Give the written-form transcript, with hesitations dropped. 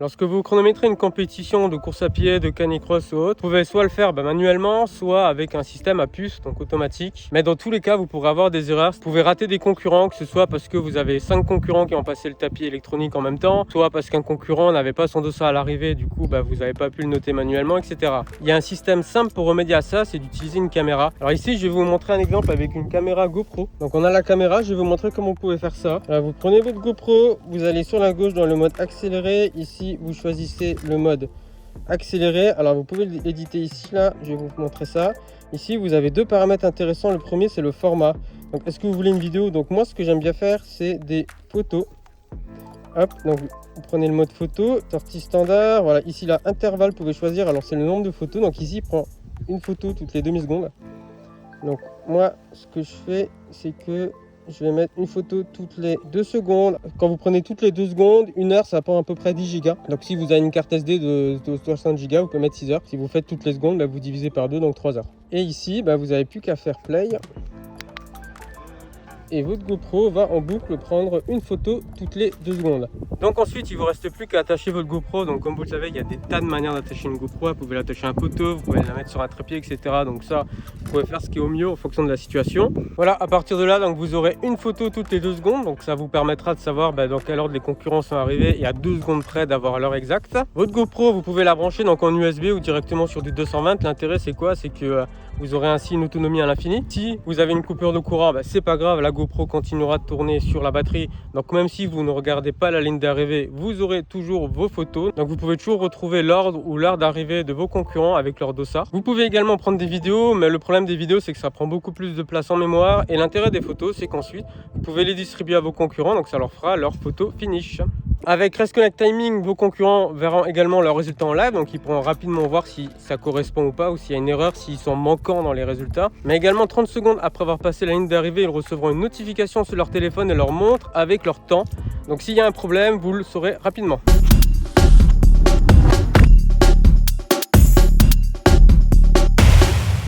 Lorsque vous chronométrez une compétition de course à pied, de canicross ou autre, vous pouvez soit le faire manuellement, soit avec un système à puce, donc automatique. Mais dans tous les cas, vous pourrez avoir des erreurs. Vous pouvez rater des concurrents, que ce soit parce que vous avez 5 concurrents qui ont passé le tapis électronique en même temps, soit parce qu'un concurrent n'avait pas son dossard à l'arrivée, du coup vous n'avez pas pu le noter manuellement, etc. Il y a un système simple pour remédier à ça, c'est d'utiliser une caméra. Alors ici, je vais vous montrer un exemple avec une caméra GoPro. Donc on a la caméra, je vais vous montrer comment vous pouvez faire ça. Alors, vous prenez votre GoPro, vous allez sur la gauche dans le mode accéléré. Ici, vous choisissez le mode accéléré. Alors vous pouvez l'éditer ici, là, je vais vous montrer ça. Ici, vous avez deux paramètres intéressants. Le premier, c'est le format. Donc est-ce que vous voulez une vidéo? Donc moi, ce que j'aime bien faire, c'est des photos. Hop, donc vous prenez le mode photo, sortie standard. Voilà, ici là, intervalle, vous pouvez choisir. Alors c'est le nombre de photos. Donc ici, il prend une photo toutes les demi-secondes. Donc moi, ce que je fais, c'est que je vais mettre une photo toutes les 2 secondes. Quand vous prenez toutes les 2 secondes, 1 heure, ça prend à peu près 10 Go. Donc si vous avez une carte SD de 60 Go, vous pouvez mettre 6 heures. Si vous faites toutes les secondes, vous divisez par 2, donc 3 heures. Et ici, vous n'avez plus qu'à faire play. Et votre GoPro va en boucle prendre une photo toutes les 2 secondes. Donc ensuite, il ne vous reste plus qu'à attacher votre GoPro. Donc comme vous le savez, il y a des tas de manières d'attacher une GoPro. Vous pouvez l'attacher à un poteau, vous pouvez la mettre sur un trépied, etc. Donc ça, vous pouvez faire ce qui est au mieux en fonction de la situation. Voilà, à partir de là, donc vous aurez une photo toutes les 2 secondes. Donc ça vous permettra de savoir dans quel ordre les concurrents sont arrivés et à 2 secondes près d'avoir l'heure exacte. Votre GoPro, vous pouvez la brancher donc en USB ou directement sur du 220. L'intérêt, c'est quoi? C'est que vous aurez ainsi une autonomie à l'infini. Si vous avez une coupure de courant, c'est pas grave, la GoPro continuera de tourner sur la batterie. Donc même si vous ne regardez pas la ligne d'arrivée, vous aurez toujours vos photos. Donc vous pouvez toujours retrouver l'ordre ou l'heure d'arrivée de vos concurrents avec leur dossard. Vous pouvez également prendre des vidéos, mais le problème des vidéos, c'est que ça prend beaucoup plus de place en mémoire. Et l'intérêt des photos, c'est qu'ensuite, vous pouvez les distribuer à vos concurrents. Donc ça leur fera leur photo finish. Avec Race Connect Timing, vos concurrents verront également leurs résultats en live, donc ils pourront rapidement voir si ça correspond ou pas, ou s'il y a une erreur, s'ils sont manquants dans les résultats. Mais également 30 secondes après avoir passé la ligne d'arrivée, ils recevront une notification sur leur téléphone et leur montre avec leur temps. Donc s'il y a un problème, vous le saurez rapidement.